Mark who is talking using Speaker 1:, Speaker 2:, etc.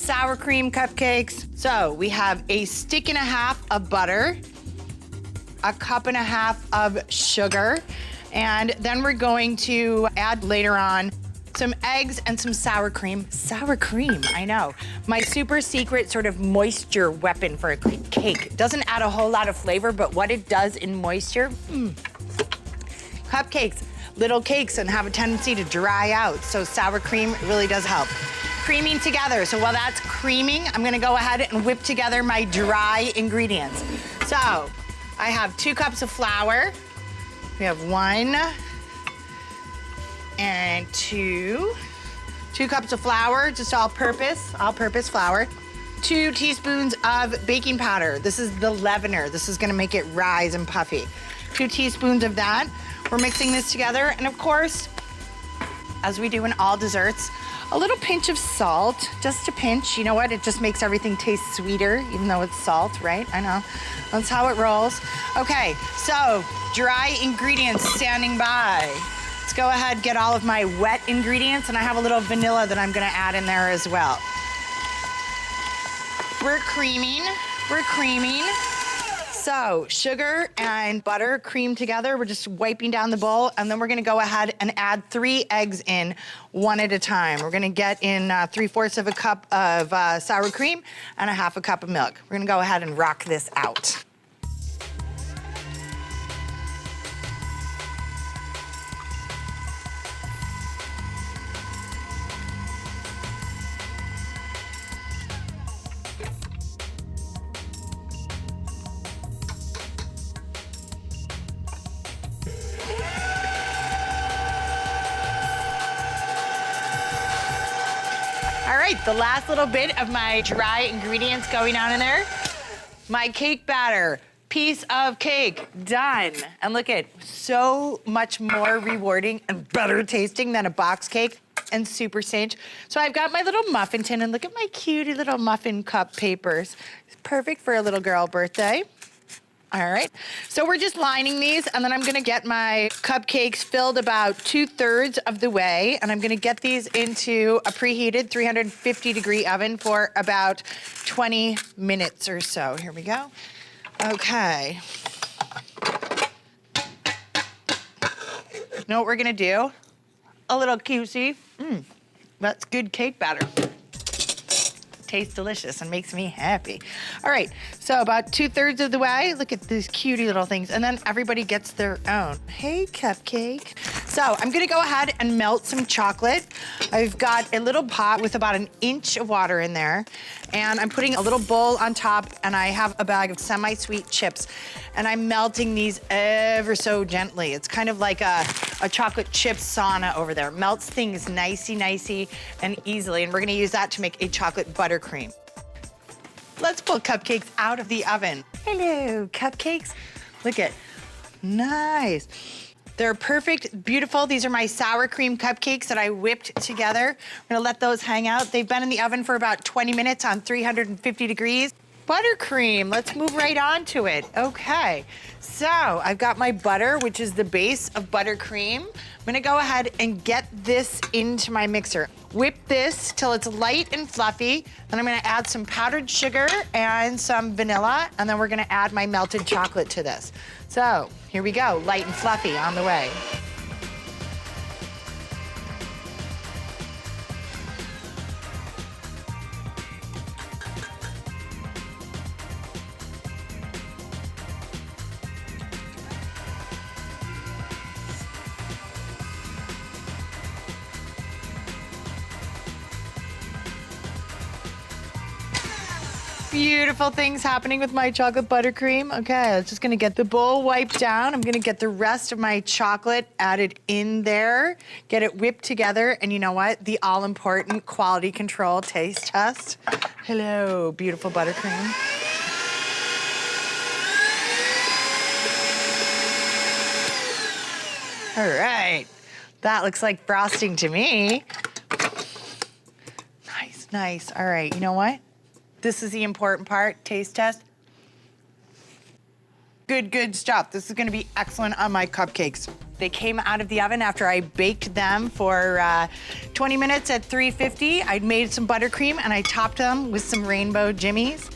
Speaker 1: sour cream cupcakes. So we have a stick and a half of butter, a cup and a half of sugar, and then we're going to add later on some eggs and some sour cream. Sour cream, I know. My super secret sort of moisture weapon for a cake. It doesn't add a whole lot of flavor, but what it does in moisture, Cupcakes, little cakes, and have a tendency to dry out. So sour cream really does help. Creaming together. So while that's creaming, I'm gonna go ahead and whip together my dry ingredients. So I have 2 cups of flour. We have 1 and 2. 2 cups of flour, just all-purpose flour. 2 teaspoons of baking powder. This is the leavener. This is gonna make it rise and puffy. 2 teaspoons of that. We're mixing this together, and of course, as we do in all desserts, a little pinch of salt, just a pinch. You know what? It just makes everything taste sweeter, even though it's salt, right? I know. That's how it rolls. Okay, so dry ingredients standing by. Let's go ahead, get all of my wet ingredients, and I have a little vanilla that I'm gonna add in there as well. We're creaming. So sugar and butter creamed together. We're just wiping down the bowl, and then we're gonna go ahead and add 3 eggs in, 1 at a time. We're gonna get in 3/4 of a cup of sour cream and a 1/2 cup of milk. We're gonna go ahead and rock this out. All right, the last little bit of my dry ingredients going on in there. My cake batter, piece of cake, done. And look at, so much more rewarding and better tasting than a box cake and super sage. So I've got my little muffin tin, and look at my cutie little muffin cup papers. It's perfect for a little girl birthday. All right, so we're just lining these, and then I'm gonna get my cupcakes filled about 2/3 of the way, and I'm gonna get these into a preheated 350-degree oven for about 20 minutes or so. Here we go. Okay. You know what we're gonna do? A little QC. That's good cake batter. Tastes delicious and makes me happy. All right, so about 2/3 of the way. Look at these cutie little things, and then everybody gets their own. Hey, cupcake. So I'm gonna go ahead and melt some chocolate. I've got a little pot with about 1 inch of water in there, and I'm putting a little bowl on top, and I have a bag of semi-sweet chips, and I'm melting these ever so gently. It's kind of like a chocolate chip sauna over there. Melts things nicey and easily, and we're gonna use that to make a chocolate buttercream. Let's pull cupcakes out of the oven. Hello, cupcakes. Look at, nice. They're perfect, beautiful. These are my sour cream cupcakes that I whipped together. I'm gonna let those hang out. They've been in the oven for about 20 minutes on 350 degrees. Buttercream, let's move right on to it. Okay, so I've got my butter, which is the base of buttercream. I'm gonna go ahead and get this into my mixer. Whip this till it's light and fluffy. Then I'm gonna add some powdered sugar and some vanilla, and then we're gonna add my melted chocolate to this. So here we go, light and fluffy on the way. Beautiful things happening with my chocolate buttercream. Okay, I'm just gonna get the bowl wiped down. I'm gonna get the rest of my chocolate added in there, get it whipped together, and you know what? The all-important quality control taste test. Hello, beautiful buttercream. All right, that looks like frosting to me. Nice. All right, you know what? This is the important part, taste test. Good stuff. This is gonna be excellent on my cupcakes. They came out of the oven after I baked them for 20 minutes at 350. I made some buttercream and I topped them with some rainbow jimmies.